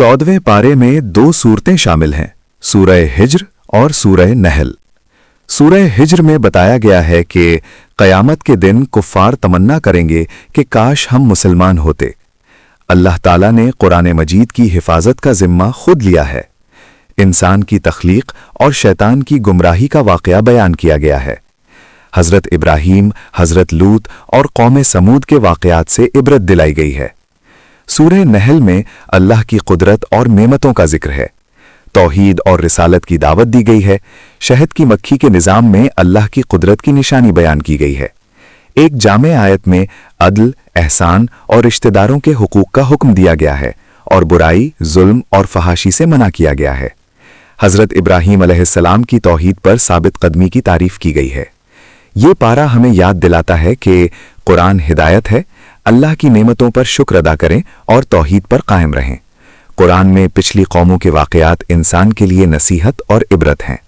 14वें पारे में दो सूरतें शामिल हैं, सूरह हिज्र और सूरह नहल। सूरह हिज्र में बताया गया है कि क़यामत के दिन कुफ़ार तमन्ना करेंगे कि काश हम मुसलमान होते। अल्लाह ताला ने कुरान मजीद की हिफाजत का ज़िम्मा खुद लिया है। इंसान की तख्लीक और शैतान की गुमराही का वाक़या बयान किया गया है। हज़रत इब्राहीम, हज़रत लूत और कौम समूद के वाक़यात से इबरत दिलाई गई है। सूरह नहल में अल्लाह की कुदरत और नेमतों का जिक्र है। तौहीद और रिसालत की दावत दी गई है। शहद की मक्खी के निज़ाम में अल्लाह की कुदरत की निशानी बयान की गई है। एक जामे आयत में अदल, एहसान और रिश्तेदारों के हुकूक का हुक्म दिया गया है और बुराई, जुल्म और फहाशी से मना किया गया है। हज़रत इब्राहीम अलैहिस्सलाम की तौहीद पर साबित कदमी की तारीफ की गई है। ये पारा हमें याद दिलाता है कि कुरान हिदायत है, अल्लाह की नेमतों पर शुक्र अदा करें और तौहीद पर कायम रहें। कुरान में पिछली कौमों के वाक़यात इंसान के लिए नसीहत और इबरत हैं।